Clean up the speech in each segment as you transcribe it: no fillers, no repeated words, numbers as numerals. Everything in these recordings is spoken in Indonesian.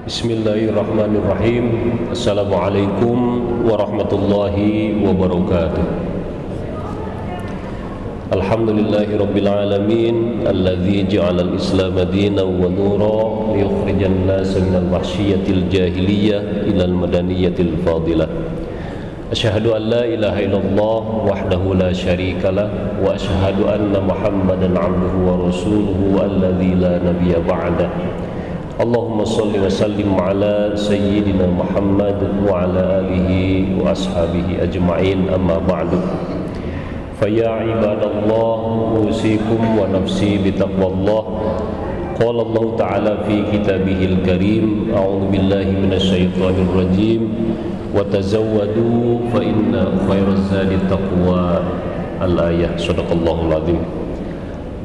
Bismillahirrahmanirrahim. Assalamualaikum warahmatullahi wabarakatuh. Alhamdulillahi rabbil alamin alladzi ja'ala al-islam dinan wa nuran liyukhrijan nasa minal wahsyiyatil jahiliyah ilal madaniyatil fadilah. Asyhadu an la ilaha illallah wahdahu la syarikalah wa asyhadu anna Muhammadan 'abduhu wa rasuluhu alladzi la nabiyya ba'da. Allahumma salli wa sallim ala sayyidina Muhammad wa ala alihi wa ashabihi ajma'in, amma ba'du. Faya ibadallah, usikum wa nafsi bitaqwallah. Qala Allah ta'ala fi kitabihil karim, a'udzu billahi minasyaitonir rajim, wa tazawwadu fa inna khairaz zadi taqwa. Al-ayah. Shadaqallahul azim.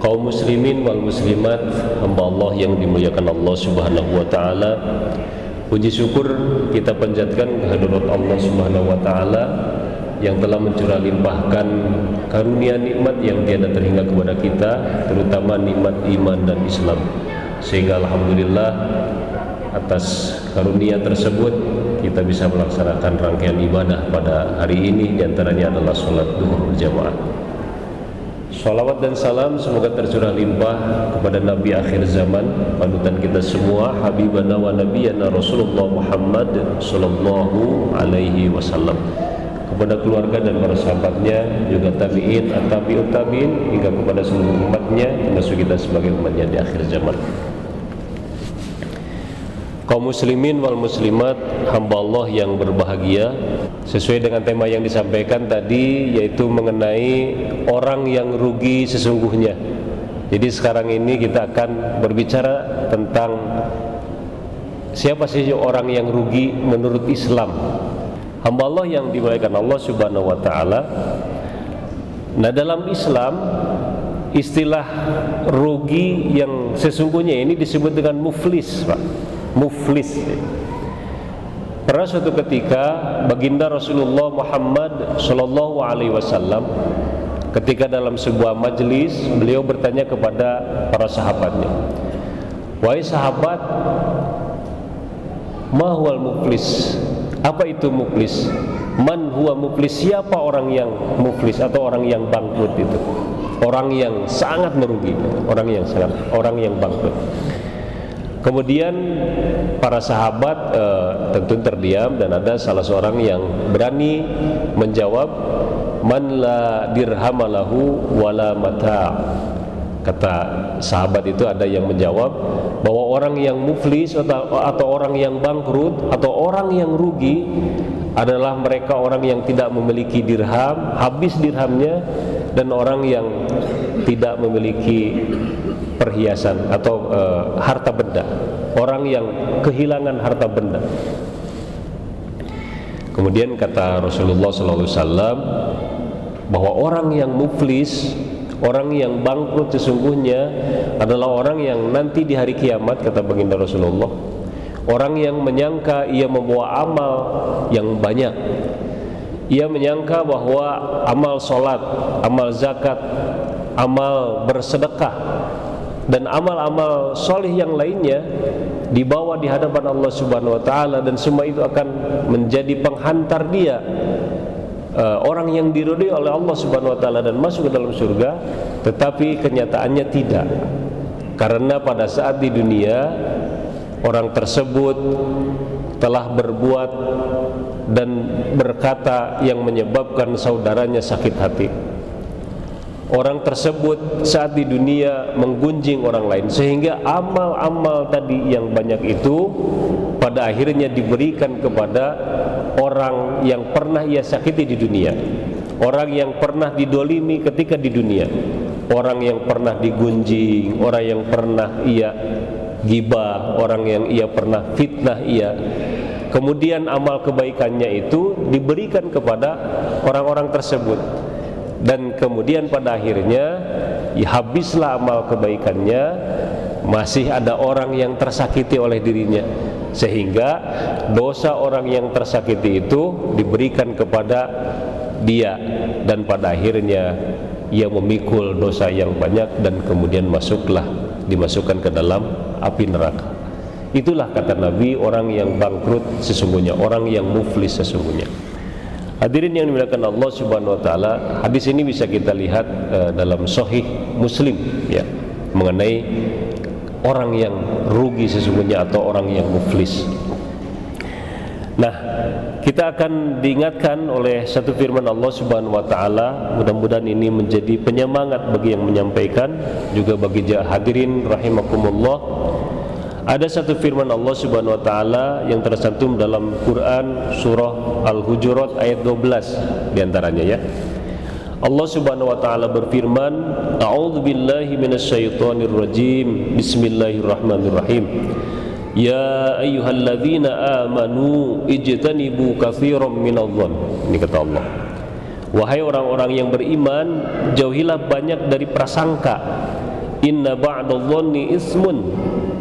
Kaum muslimin wal muslimat, hamba Allah yang dimuliakan Allah Subhanahu wa taala, puji syukur kita panjatkan kehadirat Allah Subhanahu wa taala yang telah mencurah limpahkan karunia nikmat yang tiada terhingga kepada kita, terutama nikmat iman dan Islam. Sehingga alhamdulillah atas karunia tersebut kita bisa melaksanakan rangkaian ibadah pada hari ini, diantaranya adalah sholat duhur berjamaah. Salawat dan salam semoga tercurah limpah kepada Nabi akhir zaman, panutan kita semua, habibana wa nabiyana Rasulullah Muhammad sallallahu alaihi wasallam, kepada keluarga dan para sahabatnya, juga tabi'in, at-tabi'ut tabi'in, hingga kepada seluruh umatnya, termasuk kita sebagai umatnya di akhir zaman. Kaum muslimin wal muslimat, hamba Allah yang berbahagia, sesuai dengan tema yang disampaikan tadi, yaitu mengenai orang yang rugi sesungguhnya. Jadi sekarang ini kita akan berbicara tentang siapa sih orang yang rugi menurut Islam. Hamba Allah yang dimuliakan Allah Subhanahu wa taala. Nah, dalam Islam istilah rugi yang sesungguhnya ini disebut dengan muflis, Pak. Muflis. Pernah suatu ketika baginda Rasulullah Muhammad sallallahu alaihi wasallam ketika dalam sebuah majelis, beliau bertanya kepada para sahabatnya, "Wahai sahabat, ma huwal muflis?" Apa itu muflis? Man huwa muflis? Siapa orang yang muflis atau orang yang bangkrut itu? Orang yang sangat merugi, orang yang bangkrut. Kemudian para sahabat tentu terdiam, dan ada salah seorang yang berani menjawab, man la dirhamalahu wala mata'. Kata sahabat itu, ada yang menjawab bahwa orang yang muflis atau orang yang bangkrut atau orang yang rugi adalah mereka orang yang tidak memiliki dirham, habis dirhamnya, dan orang yang tidak memiliki perhiasan atau harta benda, orang yang kehilangan harta benda. Kemudian kata Rasulullah SAW bahwa orang yang muflis, orang yang bangkrut sesungguhnya adalah orang yang nanti di hari kiamat, kata baginda Rasulullah, orang yang menyangka ia membawa amal yang banyak. Ia menyangka bahwa amal sholat, amal zakat, amal bersedekah, dan amal-amal solih yang lainnya dibawa di hadapan Allah Subhanahu wa taala, dan semua itu akan menjadi penghantar dia orang yang diridhai oleh Allah Subhanahu wa taala dan masuk ke dalam surga. Tetapi kenyataannya tidak, karena pada saat di dunia orang tersebut telah berbuat dan berkata yang menyebabkan saudaranya sakit hati. Orang tersebut saat di dunia menggunjing orang lain, sehingga amal-amal tadi yang banyak itu pada akhirnya diberikan kepada orang yang pernah ia sakiti di dunia, orang yang pernah didolimi ketika di dunia, orang yang pernah digunjing, orang yang pernah ia gibah, orang yang ia pernah fitnah ia. Kemudian amal kebaikannya itu diberikan kepada orang-orang tersebut, dan kemudian pada akhirnya ya habislah amal kebaikannya, masih ada orang yang tersakiti oleh dirinya, sehingga dosa orang yang tersakiti itu diberikan kepada dia, dan pada akhirnya ia memikul dosa yang banyak dan kemudian dimasukkan ke dalam api neraka. Itulah kata Nabi orang yang bangkrut sesungguhnya, orang yang muflis sesungguhnya. Hadirin yang dimuliakan Allah Subhanahu wa taala, hadis ini bisa kita lihat dalam Sahih Muslim ya, mengenai orang yang rugi sesungguhnya atau orang yang muflis. Nah, kita akan diingatkan oleh satu firman Allah Subhanahu wa taala, mudah-mudahan ini menjadi penyemangat bagi yang menyampaikan, juga bagi hadirin rahimakumullah. Ada satu firman Allah Subhanahu wa taala yang tercantum dalam Quran surah Al-Hujurat ayat 12 diantaranya ya. Allah Subhanahu wa taala berfirman, A'udzubillahi minasyaitonir rajim. Bismillahirrahmanirrahim. Ya ayyuhalladzina amanu ijtanibu katsiran minadh-dhann. Ini kata Allah. Wahai orang-orang yang beriman, jauhilah banyak dari prasangka. Inna ba'dadh-dhanni ismun.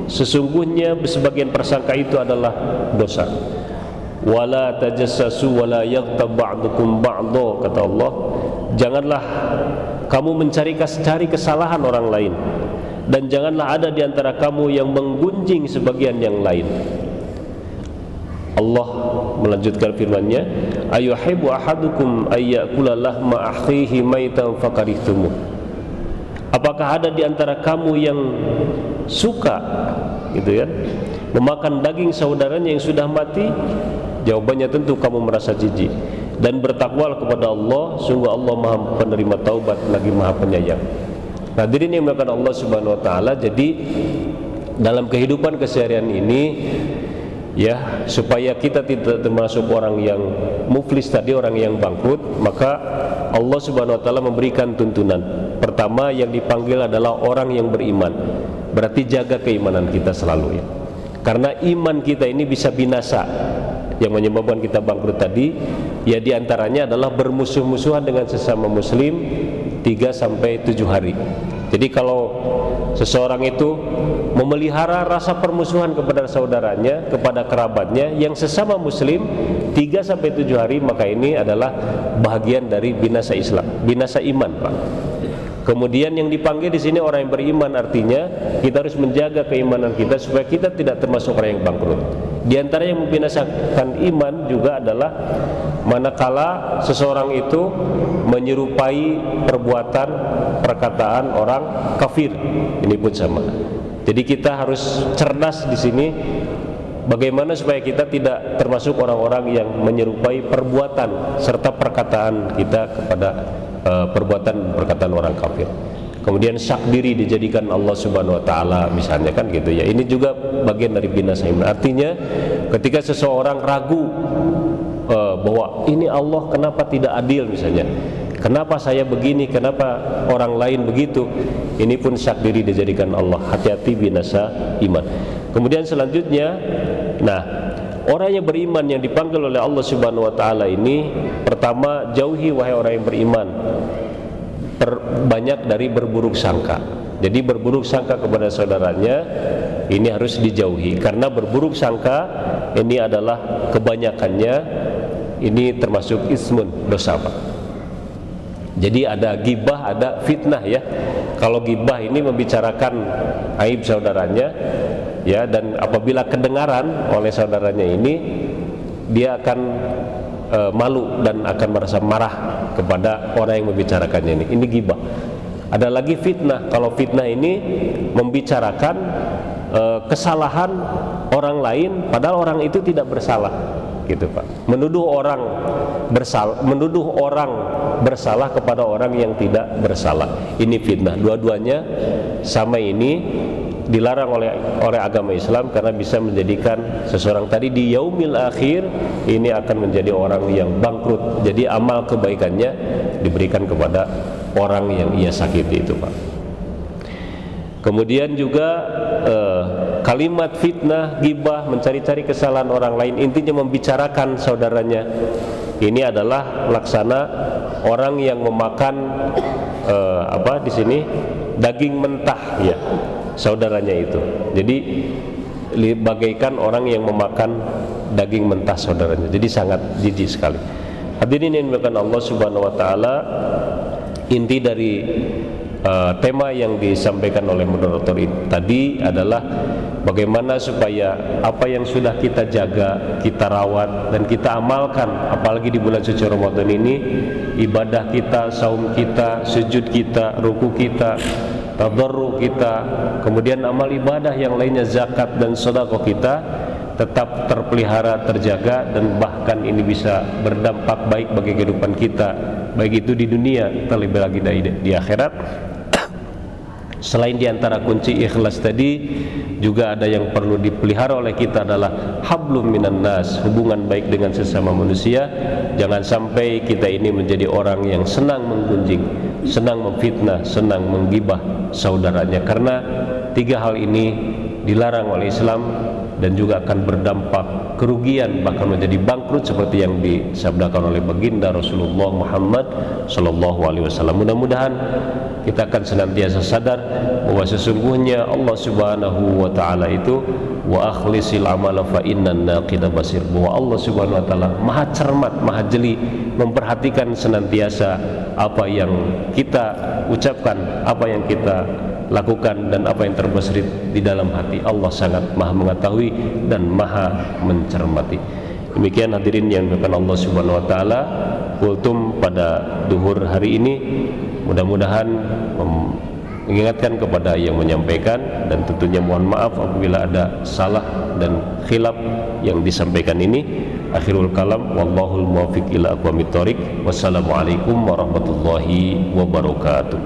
Sesungguhnya sebagian prasangka itu adalah dosa. Wala tajassasu wala yaghtab ba'dukum ba'dha, kata Allah. Janganlah kamu mencari kesalahan orang lain, dan janganlah ada di antara kamu yang menggunjing sebagian yang lain. Allah melanjutkan firman-Nya, ayuhibbu ahadukum ayyakula lahma akhihi maitan fakarihtumuh. Apakah ada di antara kamu yang suka gitu ya, memakan daging saudaranya yang sudah mati? Jawabannya tentu kamu merasa jijik. Dan bertakwalah kepada Allah, sungguh Allah Maha penerima taubat lagi Maha penyayang. Hadirin yang dimuliakan Allah Subhanahu wa taala, jadi dalam kehidupan keseharian ini ya, supaya kita tidak termasuk orang yang muflis tadi, orang yang bangkrut, maka Allah Subhanahu wa taala memberikan tuntunan. Pertama yang dipanggil adalah orang yang beriman. Berarti jaga keimanan kita selalu ya. Karena iman kita ini bisa binasa. Yang menyebabkan kita bangkrut tadi ya, diantaranya adalah bermusuh-musuhan dengan sesama muslim 3-7 hari. Jadi kalau seseorang itu memelihara rasa permusuhan kepada saudaranya, kepada kerabatnya yang sesama muslim 3-7 hari, maka ini adalah bahagian dari binasa Islam, binasa iman, Pak. Kemudian yang dipanggil di sini orang yang beriman, artinya kita harus menjaga keimanan kita supaya kita tidak termasuk orang yang bangkrut. Di antara yang membinasakan iman juga adalah manakala seseorang itu menyerupai perbuatan perkataan orang kafir. Ini pun sama. Jadi kita harus cerdas di sini, bagaimana supaya kita tidak termasuk orang-orang yang menyerupai perbuatan serta perkataan kita kepada perkataan orang kafir. Kemudian syak diri dijadikan Allah Subhanahu wa taala misalnya, kan gitu ya. Ini juga bagian dari binasa iman. Artinya ketika seseorang ragu bahwa ini Allah kenapa tidak adil misalnya, kenapa saya begini, kenapa orang lain begitu, ini pun syak diri dijadikan Allah. Hati-hati binasa iman. Kemudian selanjutnya, nah, orang yang beriman yang dipanggil oleh Allah Subhanahu wa taala ini, pertama, jauhi wahai orang yang beriman banyak dari berburuk sangka. Jadi berburuk sangka kepada saudaranya ini harus dijauhi, karena berburuk sangka ini adalah kebanyakannya ini termasuk ismun, dosa, Pak. Jadi ada gibah, ada fitnah ya. Kalau gibah ini membicarakan aib saudaranya ya, dan apabila kedengaran oleh saudaranya ini, dia akan malu dan akan merasa marah kepada orang yang membicarakannya ini. Ini gibah. Ada lagi fitnah. Kalau fitnah ini membicarakan kesalahan orang lain padahal orang itu tidak bersalah, gitu, Pak. Menuduh orang bersalah kepada orang yang tidak bersalah. Ini fitnah. Dua-duanya sama, ini dilarang oleh agama Islam karena bisa menjadikan seseorang tadi di yaumil akhir ini akan menjadi orang yang bangkrut. Jadi amal kebaikannya diberikan kepada orang yang ia sakiti itu, Pak. Kemudian juga kalimat fitnah, gibah, mencari-cari kesalahan orang lain, intinya membicarakan saudaranya. Ini adalah laksana orang yang memakan di sini daging mentah ya, saudaranya itu. Jadi bagaikan orang yang memakan daging mentah saudaranya. Jadi sangat jijik sekali. Hadirin yang dimuliakan Allah Subhanahu wa taala, inti dari tema yang disampaikan oleh moderator tadi adalah bagaimana supaya apa yang sudah kita jaga, kita rawat dan kita amalkan, apalagi di bulan suci Ramadan ini, ibadah kita, saum kita, sujud kita, ruku kita, tadarru kita, kemudian amal ibadah yang lainnya, zakat dan sedekah kita tetap terpelihara, terjaga, dan bahkan ini bisa berdampak baik bagi kehidupan kita, baik itu di dunia terlebih lagi di akhirat. Selain diantara kunci ikhlas tadi, juga ada yang perlu dipelihara oleh kita adalah hablum minan nas, hubungan baik dengan sesama manusia. Jangan sampai kita ini menjadi orang yang senang menggunjing, senang memfitnah, senang menggibah saudaranya, karena tiga hal ini dilarang oleh Islam dan juga akan berdampak kerugian, bahkan menjadi bangkrut seperti yang disabdakan oleh baginda Rasulullah Muhammad sallallahu alaihi wasallam. Mudah-mudahan kita akan senantiasa sadar bahwa sesungguhnya Allah Subhanahu wa taala itu wa akhlisil amala fa innan naqida basir, bahwa Allah Subhanahu wa taala maha cermat, maha jeli, memperhatikan senantiasa apa yang kita ucapkan, apa yang kita lakukan, dan apa yang terbesit di dalam hati. Allah sangat maha mengetahui dan maha mencermati. Demikian hadirin yang dimuliakan Allah Subhanahu wa taala, kultum pada duhur hari ini mudah-mudahan mengingatkan kepada yang menyampaikan, dan tentunya mohon maaf apabila ada salah dan khilaf yang disampaikan ini. Akhirul kalam, wallahul muwaffiq ila aqwamit thoriq. Wassalamualaikum warahmatullahi wabarakatuh.